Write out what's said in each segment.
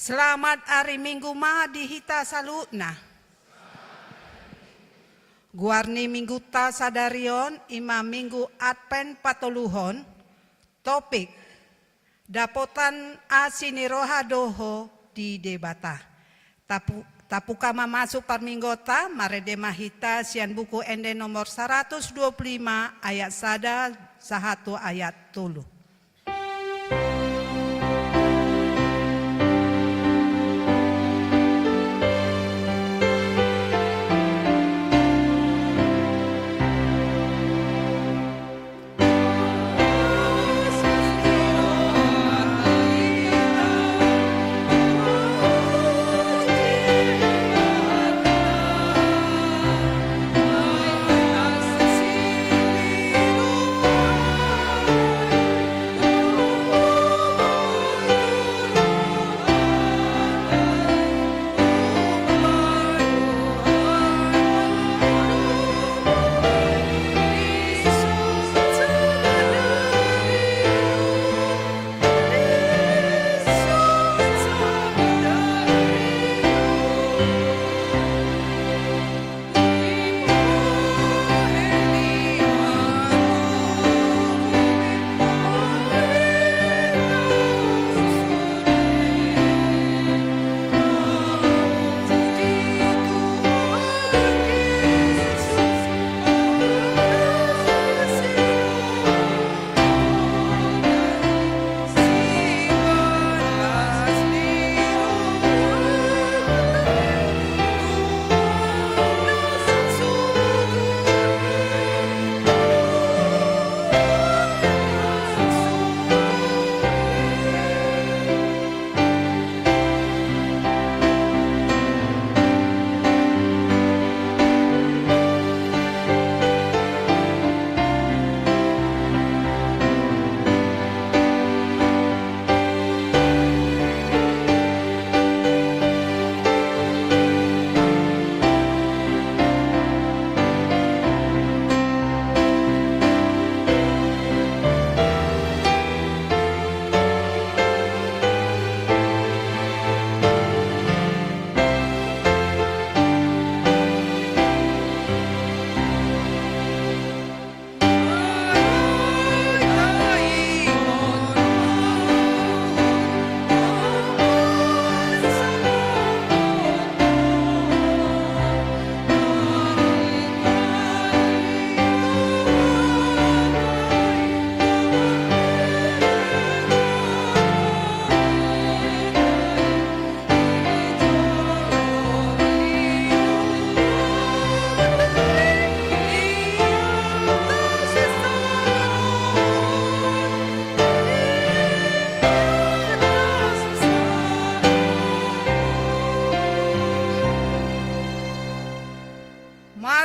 Selamat hari Minggu ma dihita salutna. Guarni minggu ta sadarion ima minggu Advent patoluhon. Topik dapotan asiniroha doho di debata. Tapukama masuk parminggota marede mahita sian buku ende nomor 125 ayat sada 1 ayat 3.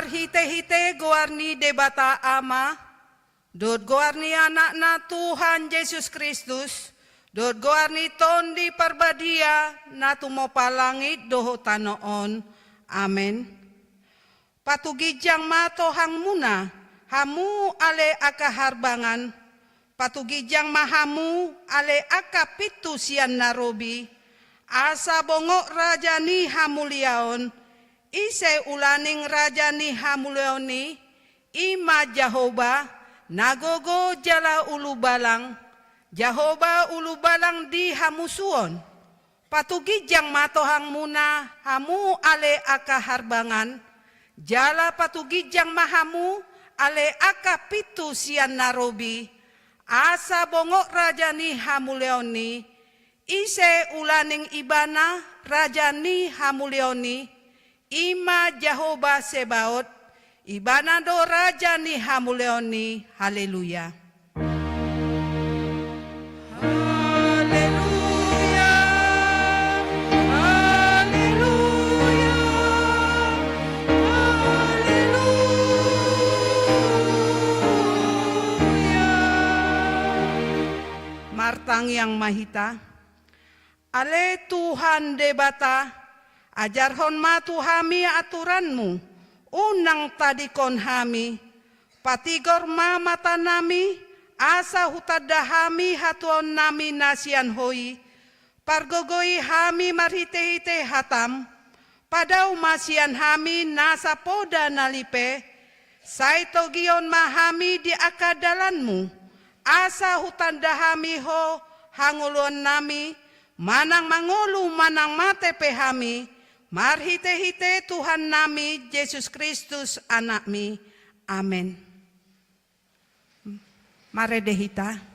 Hite-hite goarni debata ama, dot goarni anak-na Tuhan Yesus Kristus, dot goarni tondi parbadia na tumopa langit doho tanoon. Amen. Patugijang mato hang muna, hamu ale aka harbangan, patugijang mahamu ale aka pitu sian narobi, asa bongok raja ni hamuliaon, ise ulaning raja ni hamuleoni, ima Jahoba, nagogo jala ulubalang, Jahoba ulubalang di hamusuon. Patugijang matohang muna, hamu ale aka harbangan, jala patugijang mahamu ale aka pitu sian narobi, asa bongok raja ni hamuleoni, ise ulaning ibana raja ni hamuleoni, ima Jahoba Sebaot, ibanado raja ni hamuleoni. Haleluya. Haleluya. Haleluya. Haleluya. Martang yang mahita, ale Tuhan debata, ajarhon matu hami aturanmu, unang tadikon hami, patigor ma mata nami, asa hutadahami hatuon nami nasian hoi, pargogoi hami marhite-hite hatam, padau masian hami nasa poda nalipe, saito gion mahami di akadalanmu, asa hutan dahami ho hangulun nami, manang mangulu manang mate pehami, marhite-hite Tuhan nami Yesus Kristus anakmi. Amin. Mare dehita.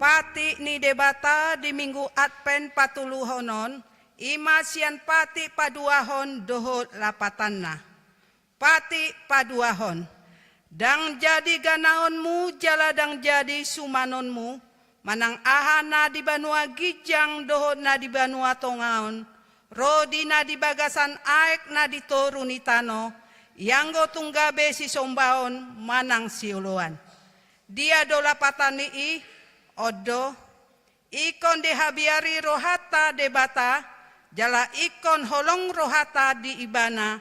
Pati ni debata di minggu Advent patuluhonon, imasian pati paduahon dohot lapatanna. Pati paduahon, dang jadi ganaonmu jaladang jadi sumanonmu, manang ahana di banua gijang dohot na di banua tongaon, rodi na di bagasan aek na di torunitano, yanggo tunggabe si sombaon manang siuluan. Dia do lapatani odo, ikon dehabiari rohata debata, jala ikon holong rohata di ibana,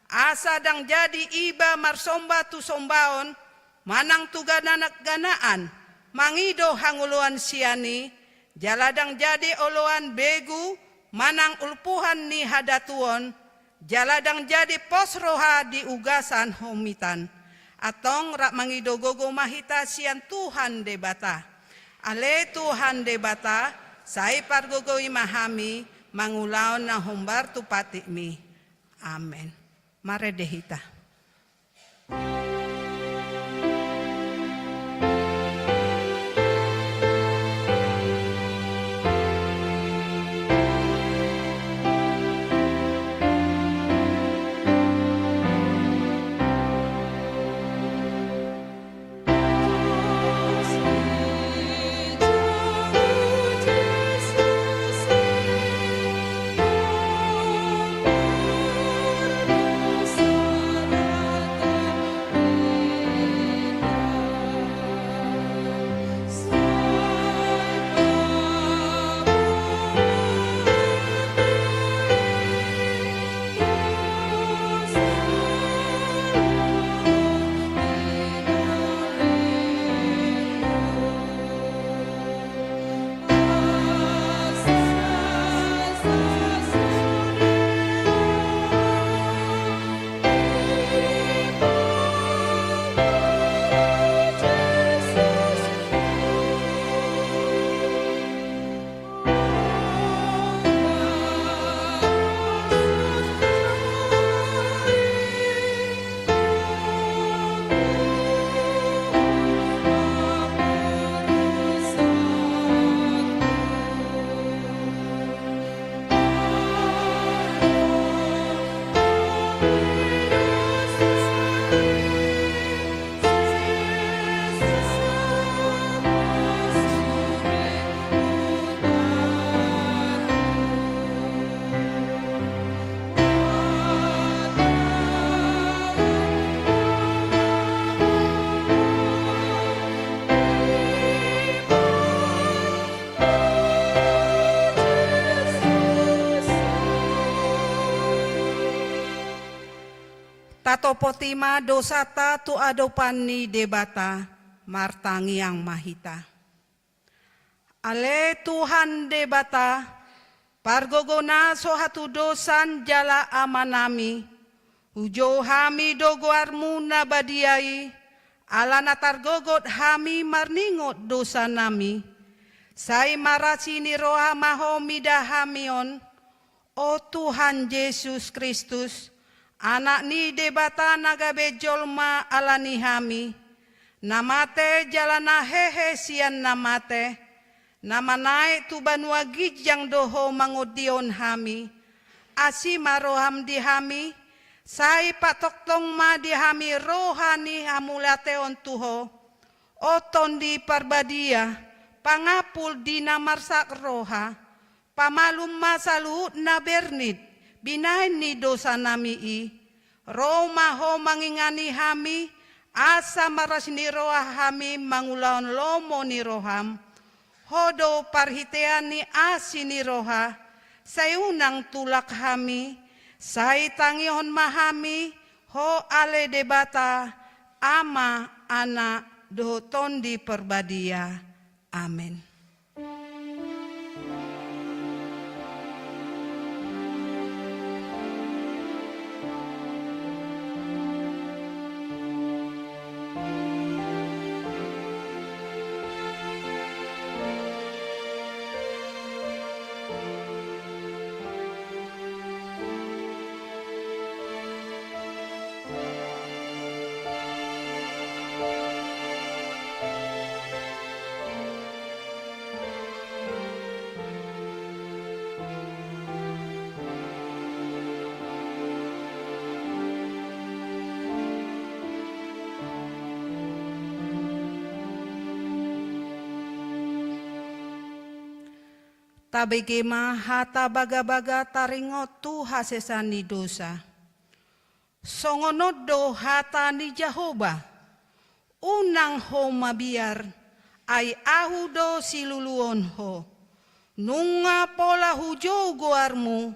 asa dang jadi iba marsomba tu sombaon, manang tu ganaan, mangido hanguluan siani, jala dang jadi oloan begu, manang ulpuhan ni hadatuon, jala dang jadi pos roha di ugasan homitan, atong rak mangido gogo mahita sian Tuhan debata. Ale Tuhan debata, sai pargogoi mahami, mangulaon na humbar tu patikmi. Amen. Mare dehita. topotima dosata tu adopan ni debata martangi yang mahita. Ale Tuhan debata pargogona sohatu dosan jala amanami ujo hami dogoarmu nabadiai alana targogot hami marningot dosa nami sai marasi ni roha mahomi dahamion o Tuhan Yesus Kristus anak ni debata nagabe jolma alani hami namate jalana hehe sian namate nama naik tu banua gijang doho mangodion hami asi maroham di hami sai patok tong ma di hami rohani hamulateon tuho oton di parbadia pangapul di namarsak roha pamalum masalut na bernit binain ni dosa nami i Roma ho mangingani hami asa maras ni roha hami mangulaon lomo ni roham hodo parhitean ni asi ni roha sayunang tulak hami sai tangihon mahami ho ale debata ama anak doton di perbadia amin. Tabegema hata baga-baga taringot tu hasesani dosa. Songonodo hata ni Jehovah. Unang ho mabiar ay ahudo siluluon ho. Nunga pola hujo goarmu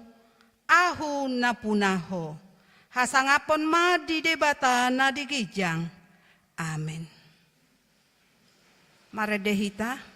ahu napunaho. Hasangapon ma di debata na digijang. Amin. Maredehita.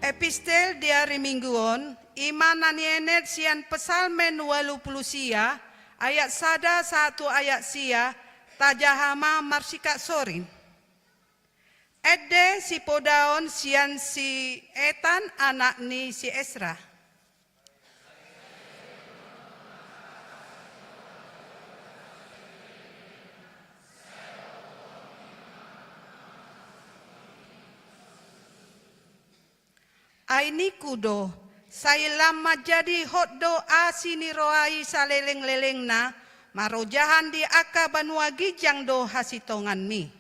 Epistel di hari mingguon, iman nanienet sian pesalmen 80 sia, ayat sada 1 ayat sia, tajahama marsika sorin. Edde si podaon sian si etan anak ni si Esra. Aini kudo, saya lama jadi hotdo asini roai saleleng-leleng na, marojahan di aka banua gijang do hasitongan mi.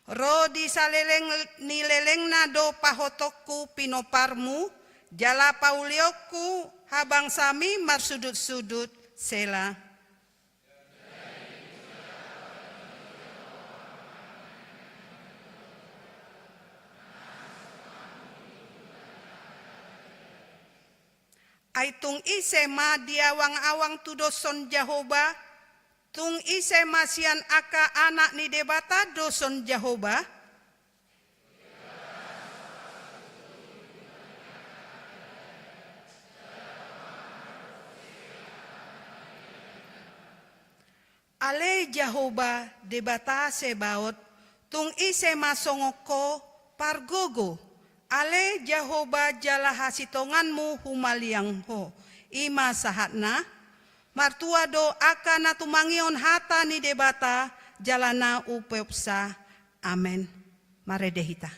Ro di saleleng nilelengna do pahotokku pinoparmu, jala paulioku habang sami marsudut-sudut sela. Aitung ise ma diawang-awang tudoson Jehovah, tung ise masian aka anak ni debata doson Jehovah. Ale Jehovah debata sebaot, tung ise masongoko pargogo. Ale Jehovah jala hasitonganmu humaliang ho. Ima sahatna, martua do akana tumangion hata ni debata jalana upepsa. Amen. Maredehita.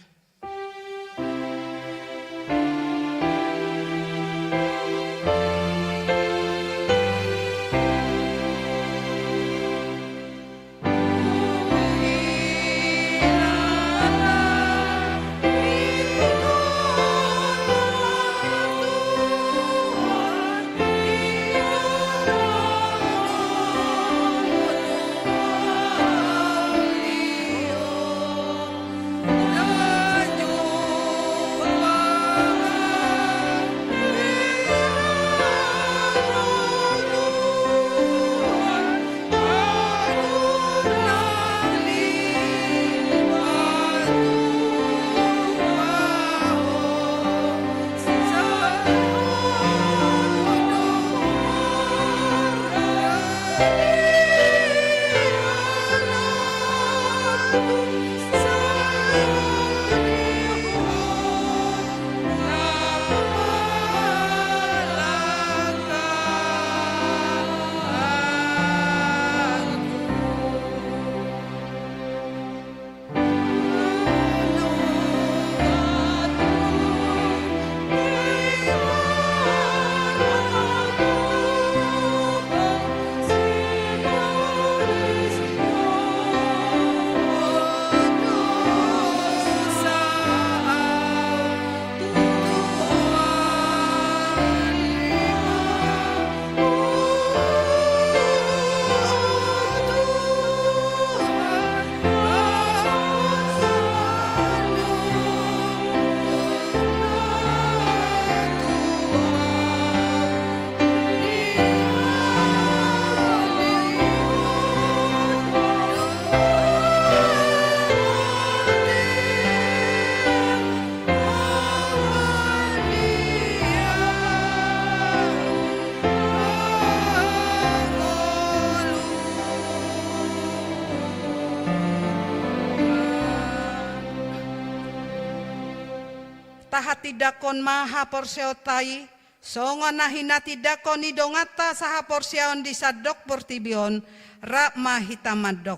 Tidakon maha porseotai, songon nahina tidakon idongata saha porseon disadok portibion, rak mahitamadok.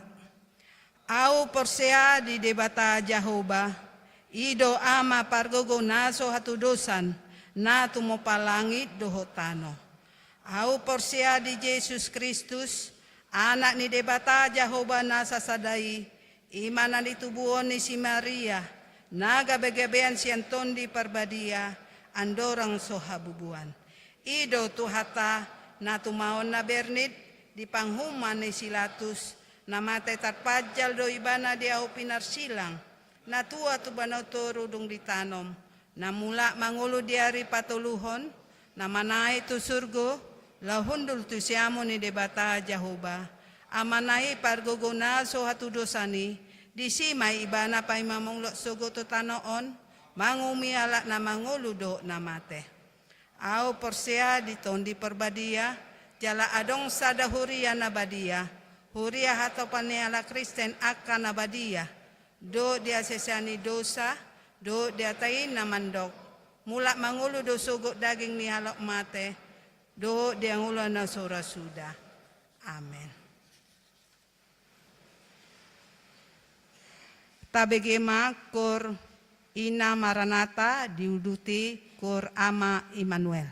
Au porsea di debata Jehovah, ido ama pargogo naso hatu dosan, na tumopalangit dohotano. Au porsea di Yesus Kristus, anak ni debata Jehovah nasa sadai, imanan ditubuhon ni si Maria, naga begebean sianton di parbadia, andorang sohabubuan. Ido tuhata na tumaon na bernit di panghuman ni silatus, na mate tatpajal do ibana di au pinarsilang, na tua tu banau torudung ditanom, na mula mangulu diari patuluhon, na manai tu surgo, lahundul tu siamo ni debata Jehovah, amanai pargogo naso hatu dosani, di simay ibana pa imamong sogo to tanoon, mangumi alak na manguludo na mate. Au porsea di tondi perbadia, jala adong sada huria na badia, huria hato paniala Kristen akan na badia, do dia sesani dosa, do dia tain na mandok, mula manguludo sogo daging ni halok mate, do dia ngulo na sura suda. Amen. Tabegema kur ina Maranatha diuduti kur ama Immanuel.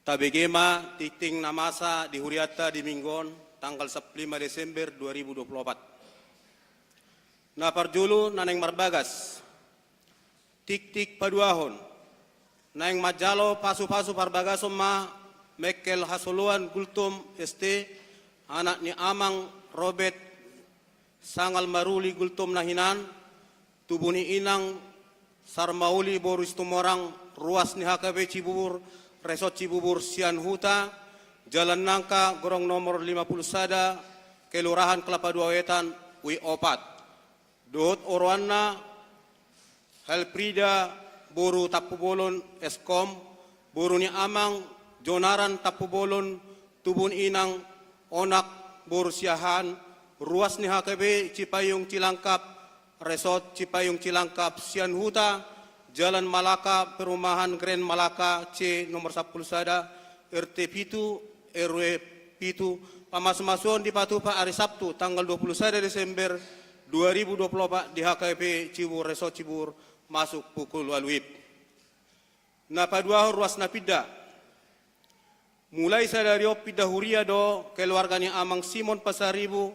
Tabegema titing namasa di Huriata di Minggon tanggal 15 Desember 2024. Na parjulu naneng marbagas. Tik-tik paduahon. Naeng majalo pasu-pasu parbagasom ma Mekel Hasuluan Gultum ST anak ni Amang Robert Sangal Maruli Gultum Nahinan tubuni inang Sarmauli Boris Tumorang ruas ni HKB Cibubur Resort Cibubur Sian Huta, Jalan Nangka, Gorong nomor 50 Sada, Kelurahan Kelapa Dua Wetan, Ui Opat. Dohot Orwana, Helprida, Boru Tapubolon, Eskom, Boru ni Amang, Jonaran Tapubolon, Tubun Inang, Onak, Boru Siahan, Ruas ni HKB Cipayung Cilangkap, Resort Cipayung Cilangkap, Sian Huta, Jalan Malaka, Perumahan Grand Malaka, C nomor 10 Sada, RT Pitu, RW Pitu, pamas-masuan di Patupa hari Sabtu, tanggal 21 Desember 2024 di HKP Cibur, Resort Cibur, masuk pukul waluip. Napadua ruas napida, mulai sadari opida huria do, keluarganya Amang Simon Pasaribu,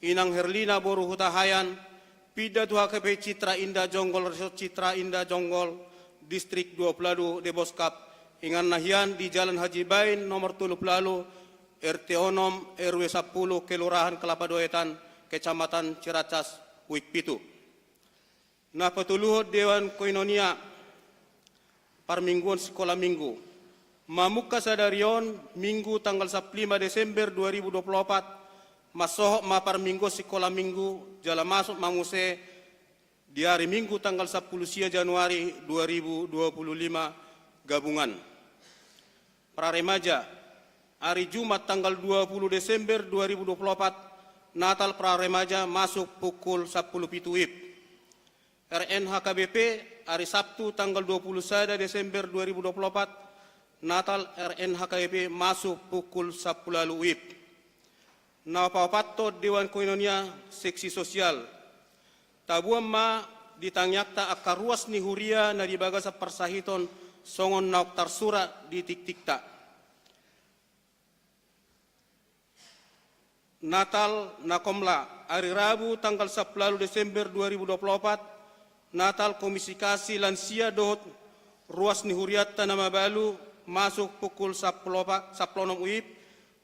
Inang Herlina Boru Hutahayan, Pida tu HKP Citra Indah Jonggol Resort Citra Indah Jonggol Distrik 22 Deboskap Ingan Nahian di Jalan Haji Bain nomor 30 RT Onom RW 10 Kelurahan Kelapa Doetan Kecamatan Ciracas Wik Pitu. Nah petuluh Dewan Koinonia Parmingguan Sekolah Minggu Mamuka Sadarion Minggu tanggal 15 Desember 2024 Masohok mapar minggu sekolah minggu jala masuk manguse di hari Minggu tanggal 10 Januari 2025 gabungan. Para remaja hari Jumat tanggal 20 Desember 2024 Natal para remaja masuk pukul 10 WIB. RNHKBP hari Sabtu tanggal 21 Desember 2024 Natal RNHKBP masuk pukul 10 WIB. Napapato Dewan Koinonia Seksi Sosial tabuan ma ditanyakta akaruas ni huria na dibagasa persahiton songon nauk tarsura di tik-tikta. Natal Nakomla hari Rabu tanggal 10 Desember 2024 Natal Komisi Kasih Lansia Dohot ruas ni huriat Tanama Balu masuk pukul 10 WIB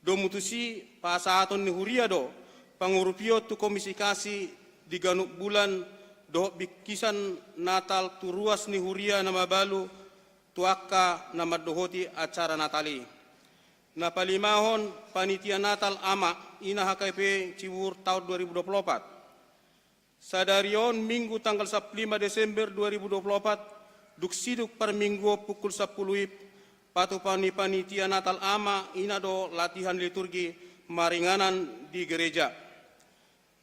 domutusi pasahaton ni huria do pangurupio tu Komisi Kasih di ganuk bulan do bikisan Natal tu ruas ni huria nama balu tuaka nama dohoti acara Natali. Na palimahon panitia Natal ama ina HKP Cibur tahun 2024. Sadarion Minggu tanggal 15 Desember 2024 duksiduk per minggu pukul 10 WIB patu panitia Natal ama ina do latihan liturgi maringanan di gereja.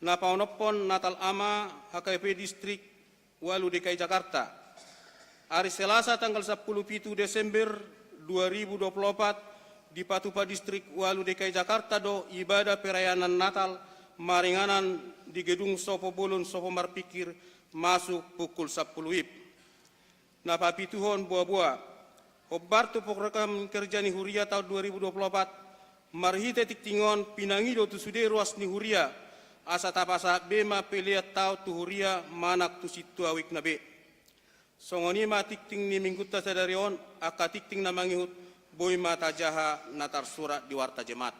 Napaunopon Natal ama HKP Distrik Walu DKI Jakarta. Hari Selasa tanggal 10 Desember 2024 di Patupa Distrik Walu DKI Jakarta do ibadah perayaan Natal maringanan di gedung Sopo Bolon Sopo Marpikir masuk pukul 10 WIB. Napapituhon buah-buah Obartu pokrekam kerja ni huria tahun 2024 marhite tiktingon pinangido tu sude ruas ni huria asa tapasa bema peliat tau tu huria manak tu situ awik nabe songoni ma tikting ni mingguta sadarion aka tikting na mangihut boy mata jaha natar surat di warta jemaat.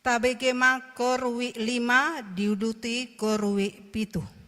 Tabegema korwi 5 diuduti korwi 7.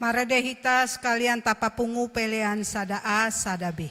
Maradehita sekalian tapapungu pelean sada A sada B.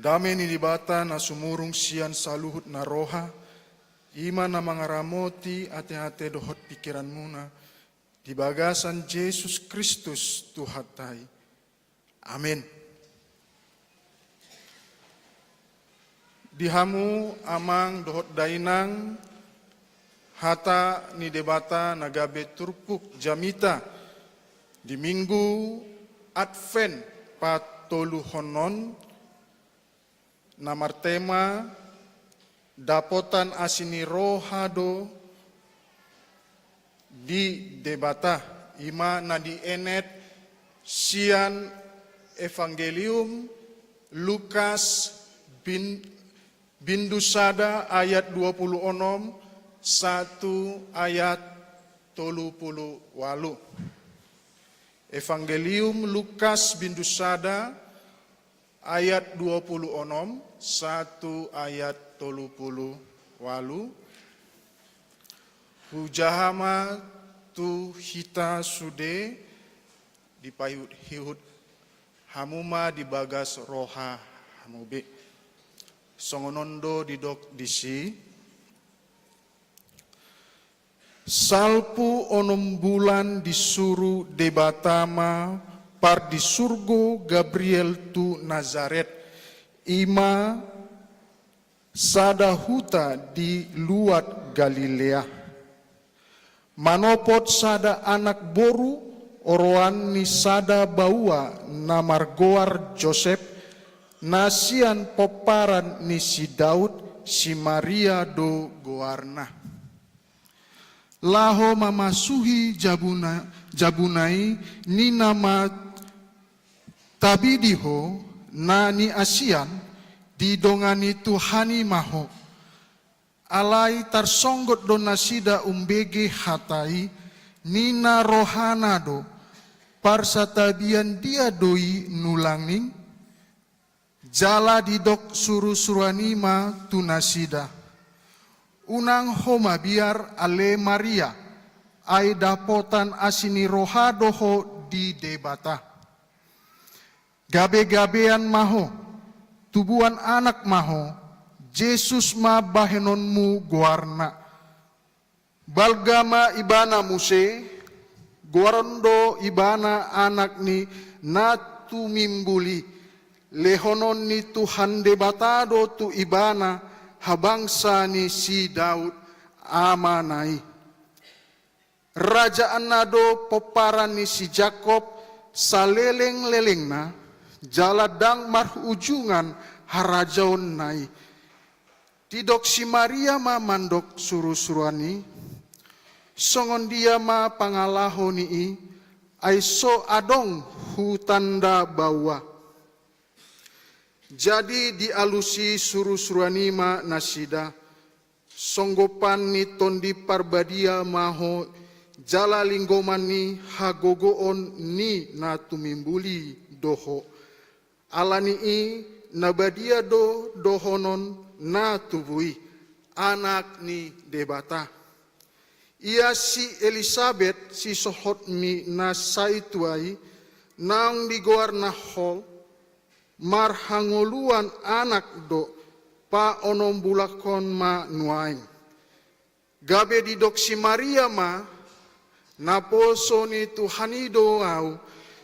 Dame ni dibata na sumurung sian saluhut na roha, ima na mangaramoti ate-ate dohot pikiran muna, di bagasan Yesus Kristus Tuhatai. Amin. Dihamu amang dohot dainang, hata ni debata nagabe turpuk jamita, di minggu Advent patoluhonon, namar tema dapotan asini rohado di debata ima na di enet sian evangelium Lukas bindusada ayat 26 1 ayat 38. Evangelium Lukas bindusada ayat 26 1 ayat 38. Hujahama tu hita sude dipayut hiut hamuma di bagas roha hamube. Songonondo didok disi. Salpu onom bulan disuruh debatama par di surgo Gabriel tu Nazaret ima sada huta di luat Galilea. Manopot sada anak boru oroan ni sada baua namar goar Joseph nasian poparan ni si Daud si Maria do goarna. Laho mamasuhi jabunai ni nama tabidiho na ni asian didongani Tuhani maho. Alai tarsonggot do nasida umbege hatai nina rohanado parsatabian dia doi nulanging jala didok suru-suruanima tu nasida. Unang homa biar ale Maria ai dapotan asini rohadoho di debata. Gabe-gabean maho, tubuan anak maho, Yesus ma bahenonmu guarna. Balgama ibana muse, guarondo ibana anak ni natu mimbuli. Lehonon ni Tuhan debatado tu ibana habangsa ni si Daud amanai. Rajaan nado poparan ni si Jakob saleleng-lelengna jaladang marhujungan harajaon nai. Tidok si Maria ma mandok suru-suruani songon dia ma pangalaho ni ai so adong hutanda bawa. Jadi dialusi suru-suruanima nasida, songgopan ni tondi parbadia maho, jala linggoman ni hagogoon ni natumimbuli doho. Alani i nabadia do dohonon natubui, anak ni debata. Ia si Elizabeth si sohot mi nasaituai, nang digoar nahol, marhangoluan anak do pa onom bulakon ma nuain. Gabe didok si Maria ma naposo ni Tuhanido au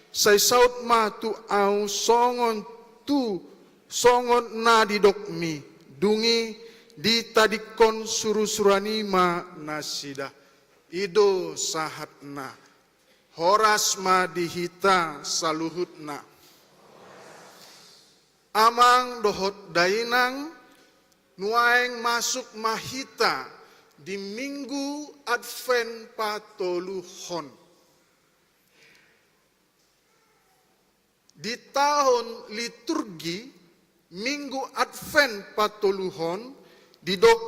say saut ma tu au songon na didok mi dungi di tadikon suru-surani ma nasida. Ido sahat na horas ma dihita saluhut na. Amang dohot dainang nuaeng masuk mahita di minggu Advent patoluhon. Di tahun liturgi minggu Advent patoluhon didok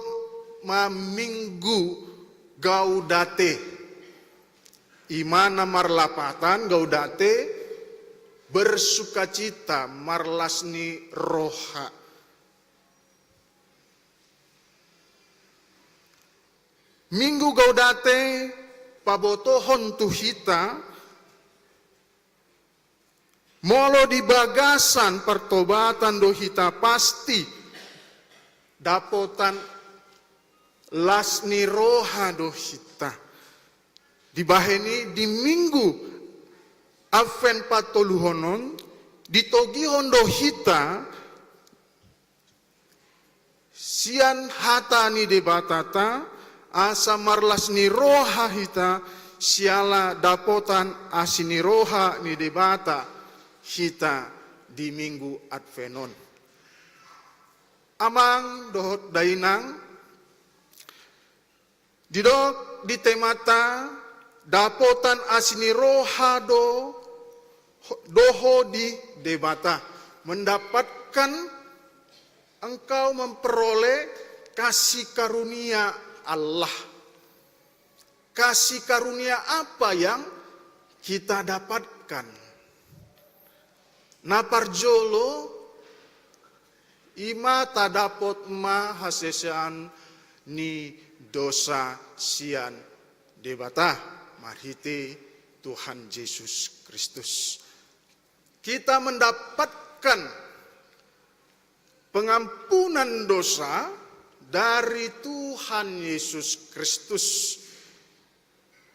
ma minggu Gaudate. Imana marlapatan Gaudate bersukacita marlasni roha. Minggu Gaudate pabotohon tuhita molo di bagasan pertobatan do hita pasti dapotan lasni roha do hita. Dibaheni di minggu Advent patoluhonon ditogihon do hita sian hata ni debatata asa marlas ni roha hita siala dapotan asini roha ni debata hita di minggu Advenon. Amang dohot dainang didok di temata dapotan asini roha doho di debata, mendapatkan engkau memperoleh kasih karunia Allah. Kasih karunia apa yang kita dapatkan? Naparjolo ima tadapot ma hasesan ni dosa sian debata marhite Tuhan Yesus Kristus. Kita mendapatkan pengampunan dosa dari Tuhan Yesus Kristus.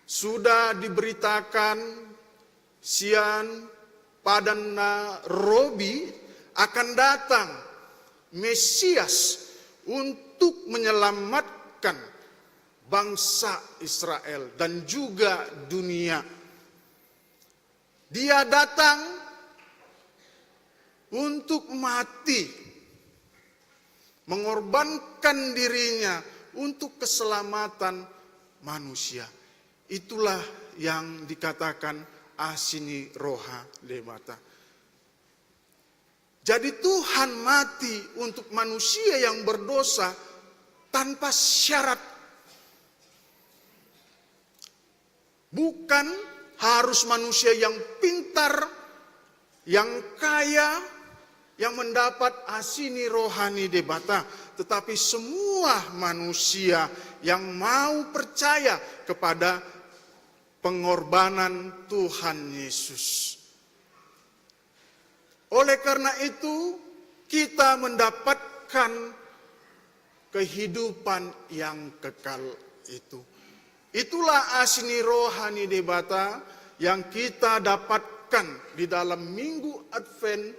Sudah diberitakan sian padana Robi akan datang Mesias untuk menyelamatkan bangsa Israel dan juga dunia. Dia datang untuk mati, mengorbankan dirinya untuk keselamatan manusia. Itulah yang dikatakan asini roha debata. Jadi Tuhan mati untuk manusia yang berdosa tanpa syarat. Bukan harus manusia yang pintar, yang kaya, yang mendapat asini rohani debata, tetapi semua manusia yang mau percaya kepada pengorbanan Tuhan Yesus. Oleh karena itu, kita mendapatkan kehidupan yang kekal itu. Itulah asini rohani debata yang kita dapatkan di dalam minggu Advent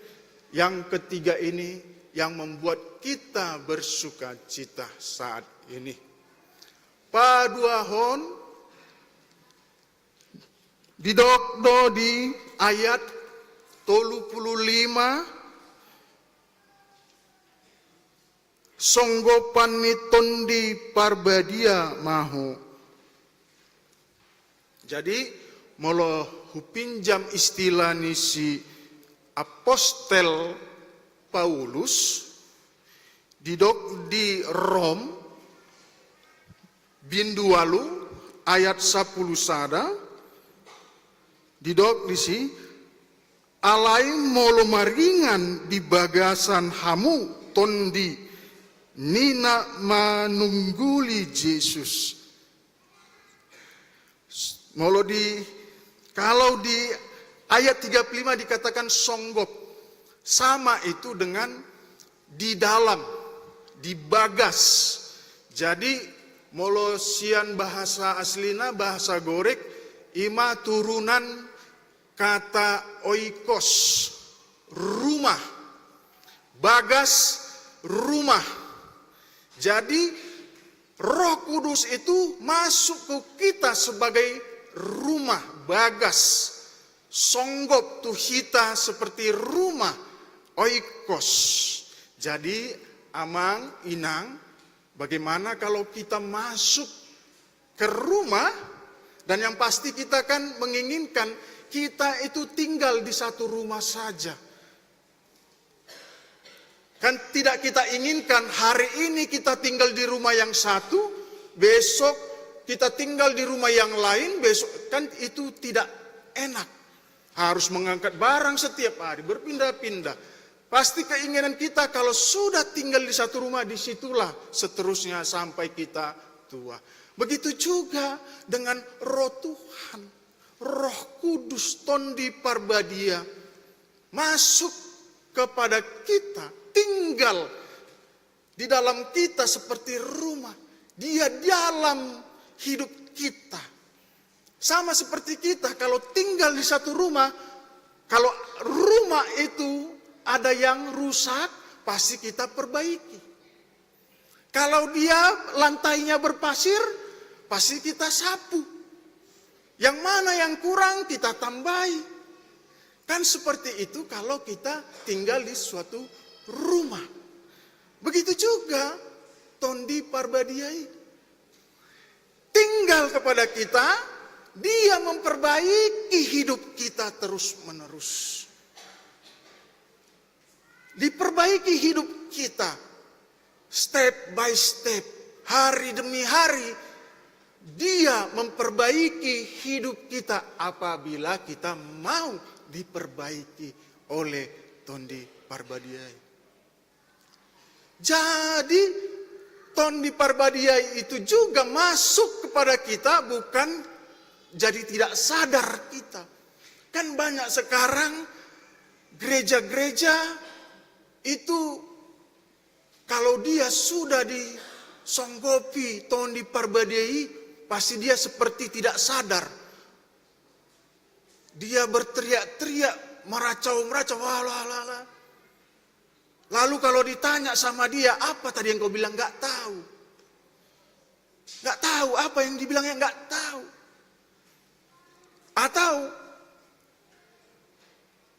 yang ketiga ini, yang membuat kita bersuka cita saat ini. Paduahon didokdo di ayat 35 songgopan ni tondi parbadia mahu. Jadi molo hupinjam istilah ni si Apostel Paulus didok di Rom bindualu ayat 10 sada didok di si alai molo maringan di bagasan hamu tondi nina manungguli Yesus. Molo kalau di ayat 35 dikatakan songgop, sama itu dengan di dalam, di bagas. Jadi molosian bahasa aslina, bahasa gorek, ima turunan kata oikos, rumah. Bagas, rumah. Jadi Roh Kudus itu masuk ke kita sebagai rumah, bagas. Songgop tuhita seperti rumah, oikos. Jadi amang, inang, bagaimana kalau kita masuk ke rumah, dan yang pasti kita kan menginginkan kita itu tinggal di satu rumah saja. Kan tidak kita inginkan hari ini kita tinggal di rumah yang satu, besok kita tinggal di rumah yang lain, besok kan itu tidak enak. Harus mengangkat barang setiap hari, berpindah-pindah. Pasti keinginan kita kalau sudah tinggal di satu rumah, disitulah seterusnya sampai kita tua. Begitu juga dengan Roh Tuhan, Roh Kudus tondi parbadia. masuk kepada kita, tinggal di dalam kita seperti rumah. Dia dalam hidup kita. Sama seperti kita, kalau tinggal di satu rumah, kalau rumah itu ada yang rusak, pasti kita perbaiki. Kalau dia lantainya berpasir, pasti kita sapu. Yang mana yang kurang, kita tambahi. Kan seperti itu kalau kita tinggal di suatu rumah. Begitu juga Tondi Parbadiai. Tinggal kepada kita, dia memperbaiki hidup kita terus-menerus. Diperbaiki hidup kita, step by step, hari demi hari, dia memperbaiki hidup kita apabila kita mau diperbaiki oleh Tondi Parbadiai. Jadi Tondi Parbadiai itu juga masuk kepada kita bukan jadi tidak sadar kita. Kan banyak sekarang gereja-gereja itu kalau dia sudah disonggopi Tondi Parbadiai, pasti dia seperti tidak sadar. Dia berteriak-teriak, meracau-meracau, walah. Lalu kalau ditanya sama dia, apa tadi yang kau bilang? Gak tahu. Gak tahu, apa yang dibilangnya gak tahu. Atau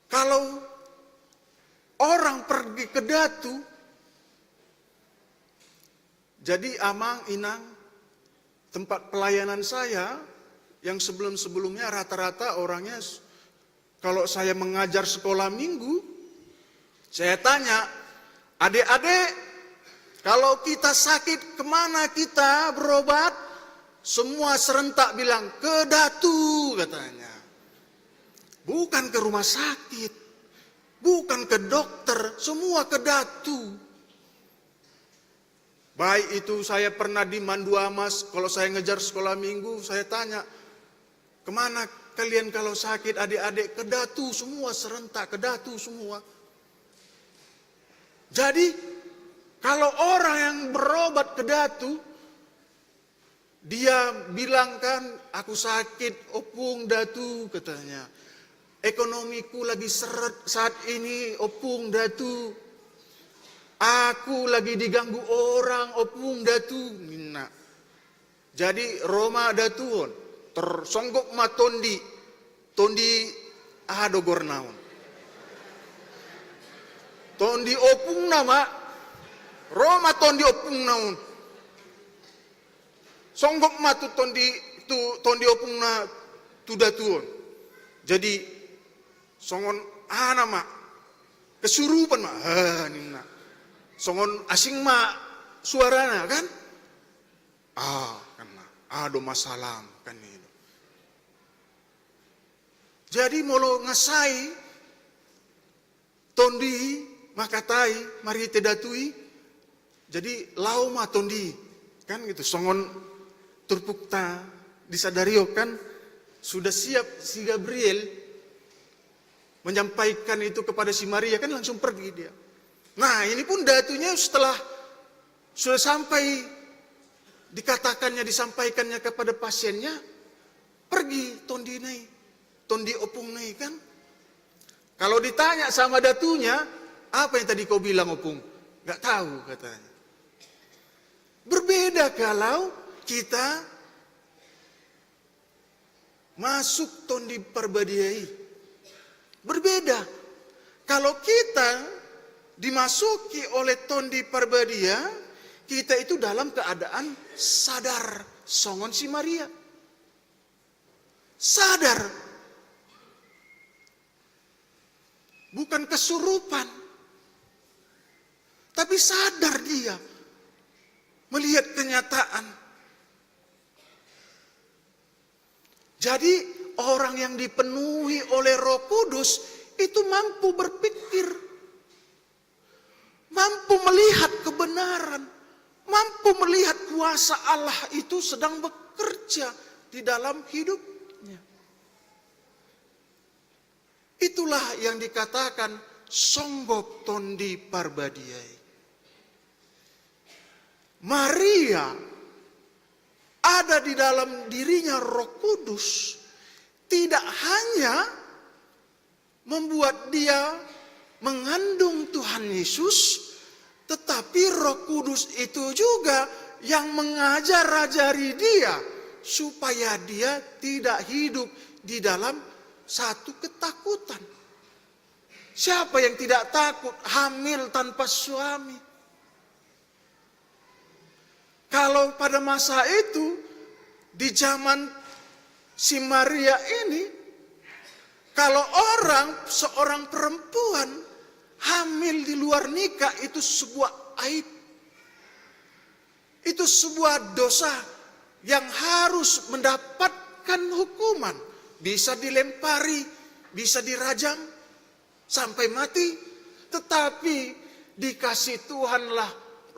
kalau orang pergi ke Datu, jadi Amang, Inang, tempat pelayanan saya yang sebelum-sebelumnya rata-rata orangnya, kalau saya mengajar sekolah minggu, saya tanya, adik-adik, kalau kita sakit kemana kita berobat? Semua serentak bilang, ke Datu katanya. Bukan ke rumah sakit, bukan ke dokter, semua ke Datu. Baik itu saya pernah di Manduamas, kalau saya ngejar sekolah minggu, saya tanya, kemana kalian kalau sakit adik-adik? Ke Datu semua serentak, ke Datu semua. Jadi kalau orang yang berobat ke Datu, dia bilang kan, aku sakit, opung Datu katanya. Ekonomiku lagi seret saat ini, opung Datu. Aku lagi diganggu orang, opung Datu. Nah, jadi Roma Datuon, tersonggok ma Tondi ado gornaon. Tondi opung nama, Roma Tondi opung naon. Songgok ma tu Tondi opung na tu Datuon. Jadi songon nama kesurupan ma, nina. Songon asing ma suarana kan? Kan ado masalah kan itu. Jadi molo ngasai Tondi makatai mari te datui. Jadi lau ma Tondi kan gitu. Songon turpukta disadario kan sudah siap si Gabriel menyampaikan itu kepada si Maria kan langsung pergi dia. Nah ini pun datunya setelah sudah sampai disampaikannya kepada pasiennya, pergi Tondi opung nai kan. Kalau ditanya sama datunya, apa yang tadi kau bilang opung? Gak tahu katanya. Berbeda kalau kita masuk Tondi Parbadiai. Berbeda. Kalau kita dimasuki oleh Tondi Parbadia, kita itu dalam keadaan sadar. Songon si Maria. Sadar. Bukan kesurupan. Tapi sadar dia. Melihat kenyataan. Jadi orang yang dipenuhi oleh Roh Kudus itu mampu berpikir, mampu melihat kebenaran, mampu melihat kuasa Allah itu sedang bekerja di dalam hidupnya. Itulah yang dikatakan songgok tondi parbadiai. Maria ada di dalam dirinya Roh Kudus, tidak hanya membuat dia mengandung Tuhan Yesus, tetapi Roh Kudus itu juga yang mengajar-ajari dia supaya dia tidak hidup di dalam satu ketakutan. Siapa yang tidak takut hamil tanpa suami? Kalau pada masa itu, di zaman si Maria ini, kalau seorang perempuan hamil di luar nikah itu sebuah aib. Itu sebuah dosa yang harus mendapatkan hukuman. Bisa dilempari, bisa dirajam sampai mati. Tetapi dikasih Tuhanlah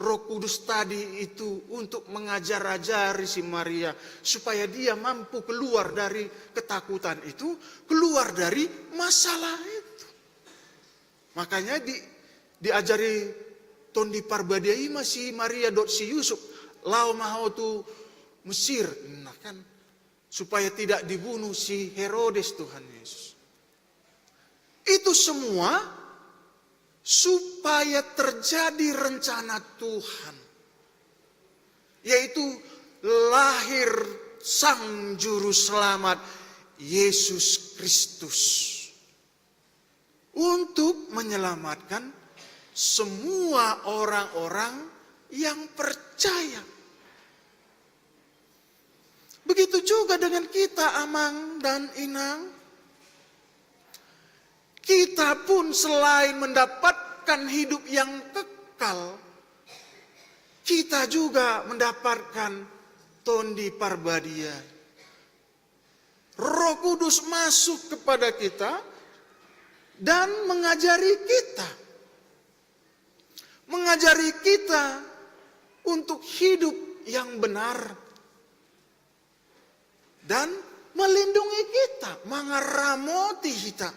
Roh Kudus tadi itu untuk mengajar-ajari si Maria supaya dia mampu keluar dari ketakutan itu, keluar dari masalah itu. Makanya diajari tondi parbadiai si Maria si Yusuf lau mahau tu Mesir, nah kan, supaya tidak dibunuh si Herodes Tuhan Yesus. Itu semua supaya terjadi rencana Tuhan, yaitu lahir Sang Juru Selamat Yesus Kristus untuk menyelamatkan semua orang-orang yang percaya. Begitu juga dengan kita, Amang dan Inang. Kita pun selain mendapatkan hidup yang kekal, kita juga mendapatkan tondi parbadiai. Roh Kudus masuk kepada kita dan mengajari kita. Mengajari kita untuk hidup yang benar. Dan melindungi kita, mengaramoti kita.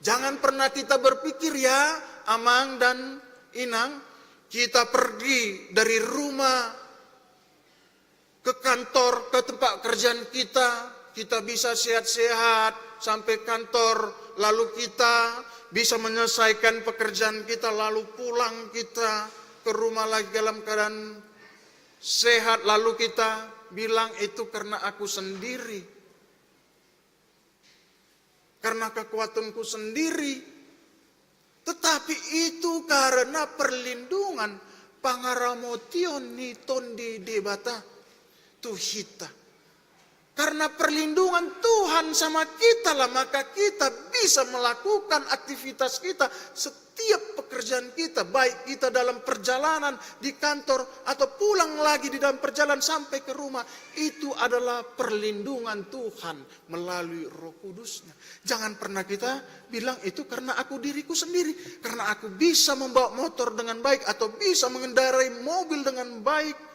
Jangan pernah kita berpikir ya, Amang dan Inang, kita pergi dari rumah ke kantor, ke tempat kerjaan kita bisa sehat-sehat sampai kantor, lalu kita bisa menyelesaikan pekerjaan kita, lalu pulang kita ke rumah lagi dalam keadaan sehat, lalu kita bilang itu karena aku sendiri. Karena kekuatanku sendiri. Tetapi itu karena perlindungan pangaramotion ni tondi debata tuhita. Karena perlindungan Tuhan sama kita lah, maka kita bisa melakukan aktivitas kita, setiap pekerjaan kita, baik kita dalam perjalanan di kantor atau pulang lagi di dalam perjalanan sampai ke rumah, itu adalah perlindungan Tuhan melalui Roh Kudusnya. Jangan pernah kita bilang itu karena aku diriku sendiri, karena aku bisa membawa motor dengan baik atau bisa mengendarai mobil dengan baik.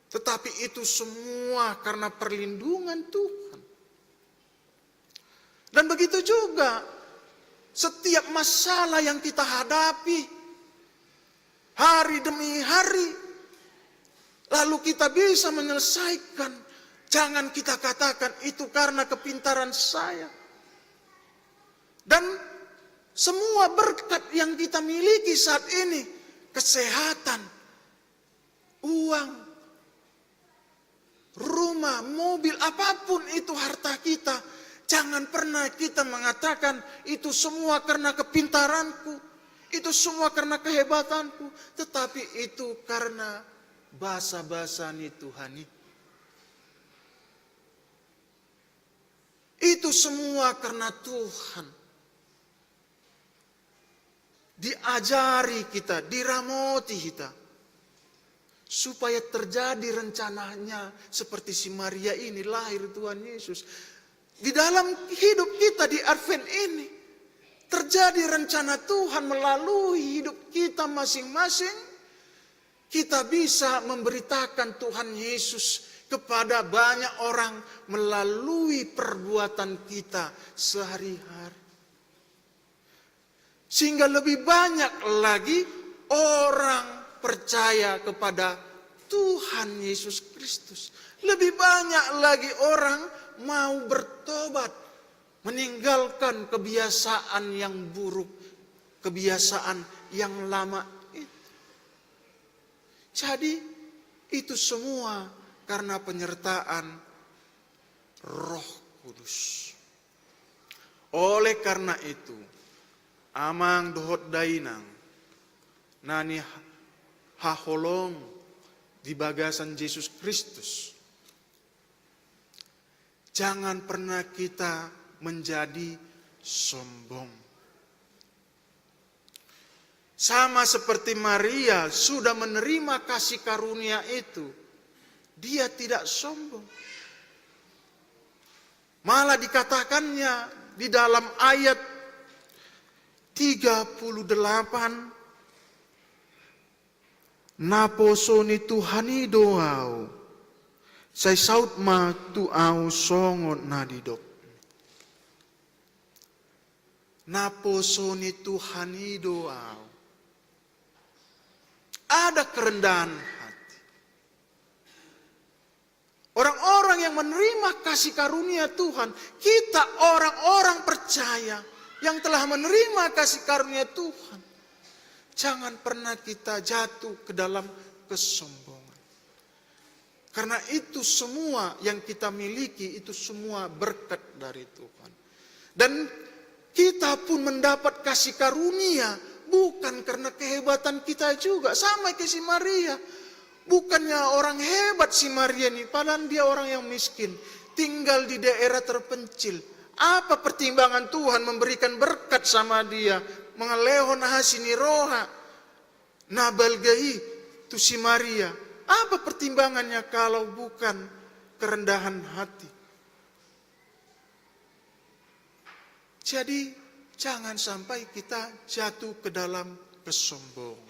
Tetapi itu semua karena perlindungan Tuhan. Dan begitu juga setiap masalah yang kita hadapi hari demi hari, lalu kita bisa menyelesaikan. Jangan kita katakan itu karena kepintaran saya. Dan semua berkat yang kita miliki saat ini, kesehatan, uang, rumah, mobil, apapun itu harta kita. Jangan pernah kita mengatakan itu semua karena kepintaranku, itu semua karena kehebatanku. Tetapi itu karena basa-basa ni Tuhani. Itu semua karena Tuhan. Diajari kita, diramoti kita. Supaya terjadi rencananya seperti si Maria ini lahir Tuhan Yesus. Di dalam hidup kita di Advent ini terjadi rencana Tuhan melalui hidup kita masing-masing. Kita bisa memberitakan Tuhan Yesus kepada banyak orang melalui perbuatan kita sehari-hari. Sehingga lebih banyak lagi orang percaya kepada Tuhan Yesus Kristus. Lebih banyak lagi orang mau bertobat, meninggalkan kebiasaan yang buruk, kebiasaan yang lama itu. Jadi itu semua karena penyertaan Roh Kudus. Oleh karena itu, amang dohot dainang nani haholong di bagasan Yesus Kristus. Jangan pernah kita menjadi sombong. Sama seperti Maria sudah menerima kasih karunia itu, dia tidak sombong. Malah dikatakannya di dalam ayat 38, naposoni Tuhani doau, sai saut ma tu au songot nadidok. Naposoni Tuhani doau. Ada kerendahan hati. Orang-orang yang menerima kasih karunia Tuhan, kita orang-orang percaya yang telah menerima kasih karunia Tuhan, jangan pernah kita jatuh ke dalam kesombongan. Karena itu semua yang kita miliki, itu semua berkat dari Tuhan. Dan kita pun mendapat kasih karunia bukan karena kehebatan kita juga. Sama kayak si Maria. Bukannya orang hebat si Maria ini, padahal dia orang yang miskin, tinggal di daerah terpencil. Apa pertimbangan Tuhan memberikan berkat sama dia? Mengalehon hasini roha nabalgai tu si Maria. Apa pertimbangannya kalau bukan kerendahan hati? Jadi jangan sampai kita jatuh ke dalam kesombongan.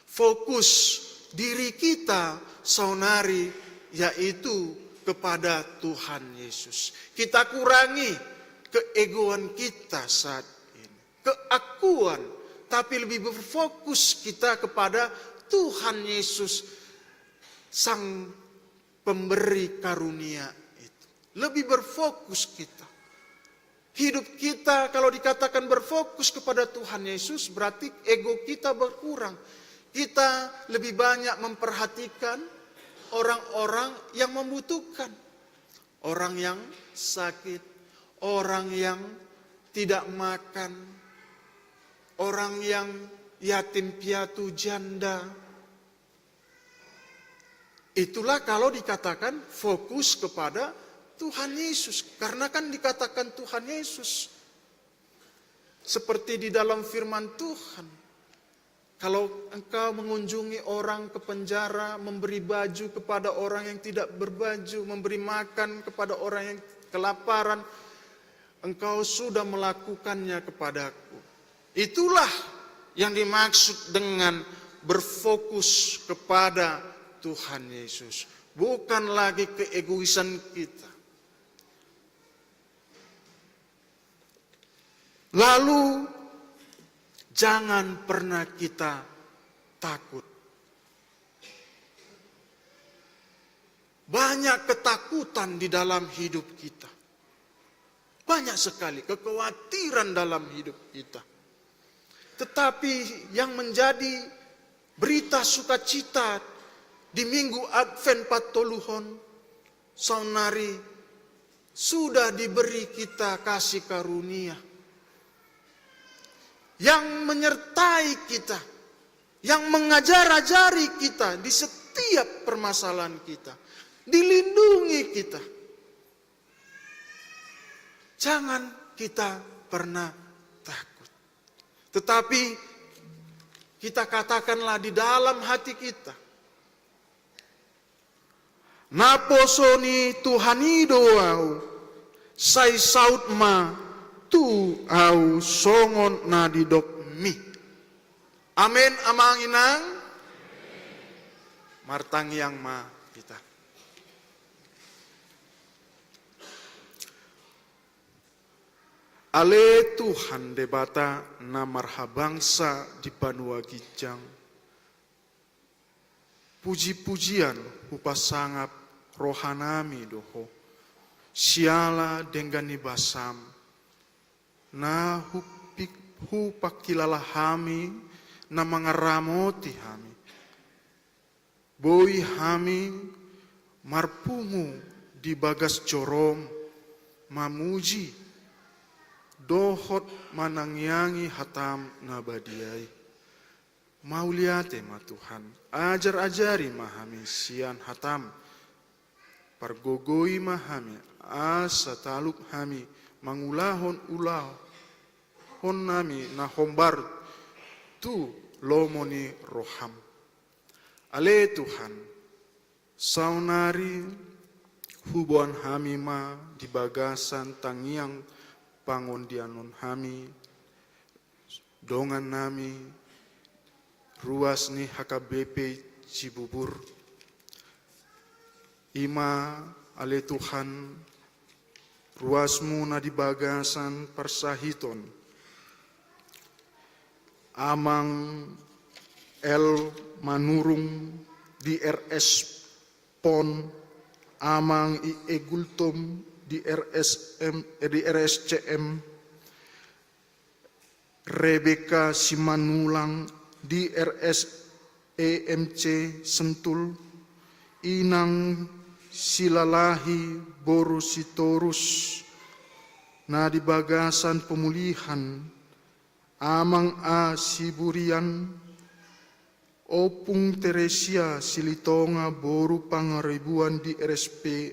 Fokus diri kita saunari yaitu kepada Tuhan Yesus. Kita kurangi keegoan kita saat ini, keakuan, tapi lebih berfokus kita kepada Tuhan Yesus, Sang Pemberi karunia itu. Lebih berfokus kita. Hidup kita kalau dikatakan berfokus kepada Tuhan Yesus, berarti ego kita berkurang. Kita lebih banyak memperhatikan orang-orang yang membutuhkan. Orang yang sakit, orang yang tidak makan, orang yang yatim piatu janda. Itulah kalau dikatakan fokus kepada Tuhan Yesus. Karena kan dikatakan Tuhan Yesus. Seperti di dalam firman Tuhan. Kalau engkau mengunjungi orang ke penjara, memberi baju kepada orang yang tidak berbaju, memberi makan kepada orang yang kelaparan, engkau sudah melakukannya kepadaku. Itulah yang dimaksud dengan berfokus kepada Tuhan Yesus. Bukan lagi keegoisan kita. Lalu jangan pernah kita takut. Banyak ketakutan di dalam hidup kita. Banyak sekali kekhawatiran dalam hidup kita. Tetapi yang menjadi berita sukacita di minggu Advent Patoluhon saunari sudah diberi kita kasih karunia yang menyertai kita, yang mengajar-ajari kita di setiap permasalahan kita, dilindungi kita. Jangan kita pernah takut. Tetapi kita katakanlah di dalam hati kita, naposoni Tuhani doau, sai saut ma tu au songon na didok mi. Amin amang inang. Martang yang ma kita. Ale Tuhan debata na marhabangsa di Panua Gijang. Puji-pujian upasangap rohanami doho. Siala dengan ibasam. Na hupakilala hami na mangaramoti hami. Boi hami marpungu di bagas corom mamuji dohot manangyangi hatam nabadiai. Mauliate ma Tuhan, ajar-ajari mahami sian hatam, pargogoi mahami, asa taluk hami, mangulahon hon nami na hombar tu lomoni roham. Ale Tuhan, saunari hubuan hami ma di bagasan tangiang pangondianon hami, dongan nami, ruas ni HKBP Cibubur. Ima ale Tuhan, ruasmu na di bagasan persahiton. Amang El Manurung di RS PON, amang I Egultum di RSCM, Rebeka Simanulang di RSEMC Sentul, Inang Silalahi Borusitorus na di bagasan pemulihan, Amang A Siburian, Opung Teresia Silitonga Boru Pangaribuan di RSP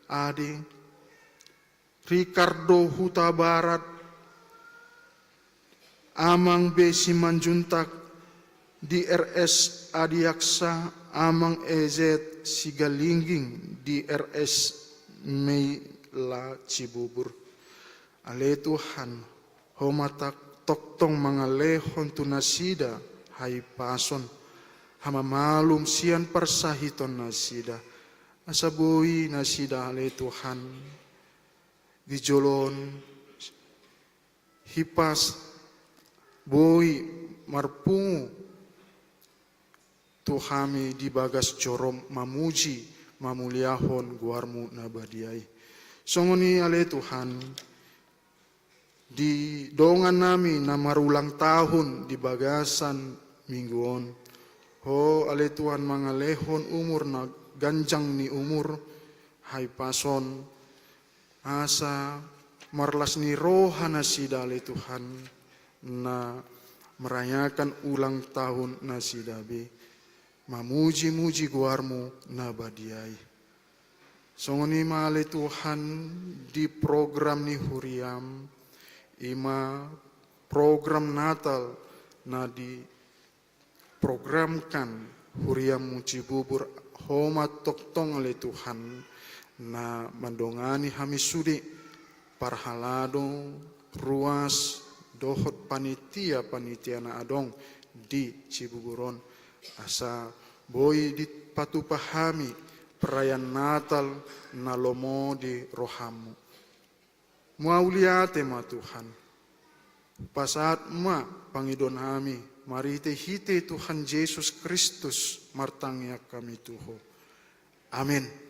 AD, Ricardo Huta Barat, Amang B Simanjuntak di RS Adiaksa, Amang EZ Sigalingging di RS Meila Cibubur. Ale Tuhan, homatak toktong mangalehon tunasida hai pason, hama malum sian persahiton nasida, asaboi nasida ale Tuhan, dijolon hipas boi marpungu Tuhami di bagas corom mamuji mamuliahon guarmu nabadiai. Songoni ale Tuhan, di dongan nami na marulang tahun di bagasan mingguon. Ho ale Tuhan mangalehon umur na ganjang ni umur, hai pason asa marlas ni rohana sida ale Tuhan na merayakan ulang tahun nasidabe. Mamuji-muji guarmu nabadiai. Songoni male Tuhan di program ni huriam, ima program Natal na di programkan huriam Cibubur homat toktong ale Tuhan na mandongani hami sudi parhalado ruas dohot panitia na adong di Cibuburon. Asa boi di patu pahami perayaan Natal na lomo di rohamu. Muauliate ma Tuhan, pasaat ma pangidon hami, marite hite Tuhan Yesus Kristus martangya kami tuho. Amin.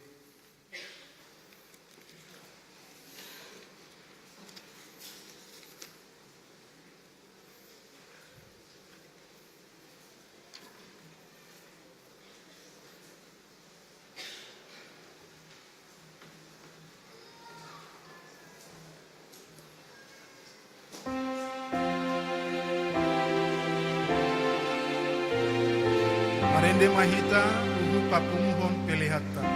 Marende mahita uhu papumuhon pelihatan.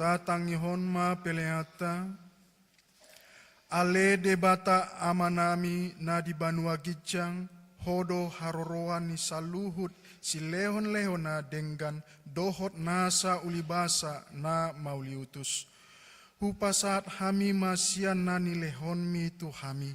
tatangi honma peleata, ale debata amanami na di banua gijang, hodo haroroan ni saluhut si lehon-lehona dengan dohot nasa ulibasa na mauliutus. Hupasat hami masian nani lehon mi tu hami,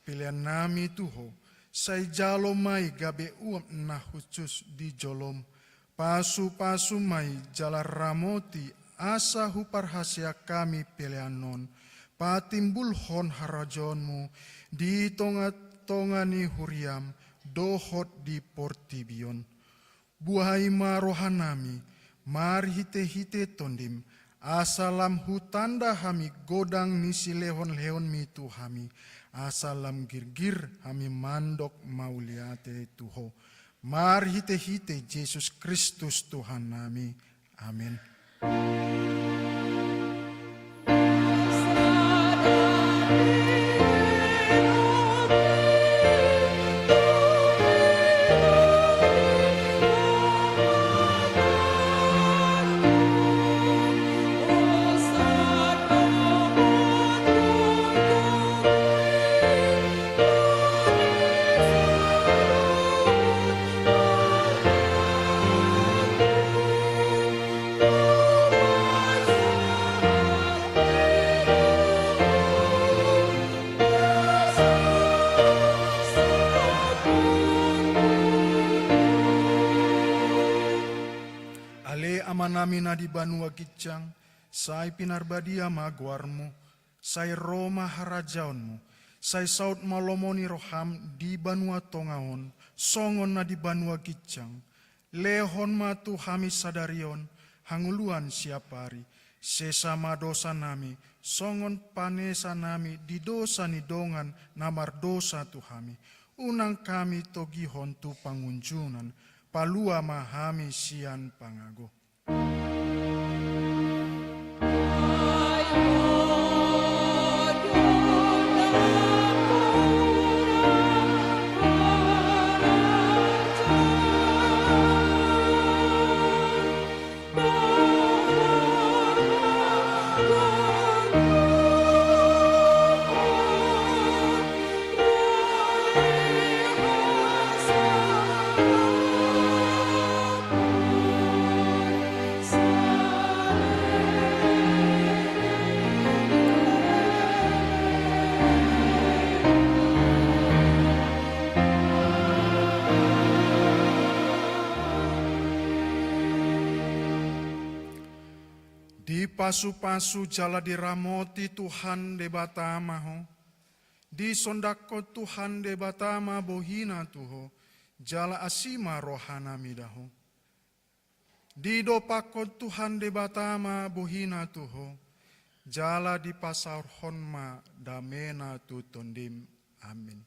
pilihan nami tuho, say jalo mai gabe uam na khusus di jolom, pasu-pasu mai jalar ramoti asa huparhasia kami pilihan non, patimbul hon harajonmu di tongani huriam, dohot di portibion. Buhai marohanami, mari hite-hite tondim, asalam hutanda hami godang nisi lehon-lehon mi tu hami, asalam girgir hami mandok mauliate tuho. Mari hite-hite Yesus Kristus Tuhan nami. Amin. Amanami na di banua gicang, say pinarbadia magwarmu, say Roma harajaonmu, say saut malomoni roham di banua tongaon, songon na di banua gicang, lehon matu hami sadarion, hanguluan siapari, sesama dosa nami, songon panesa nami di dosa ni dongan namar dosa tu hami, unang kami togihon tu pangunjunan, palua mahami sian pangago. Di pasu-pasu jala diramoti Tuhan de batama ho, di sondako Tuhan de batama bohina tuho, jala asima rohana midaho. Di dopako Tuhan de batama bohina tuho, jala di pasar honma damena tu tondim. Amin.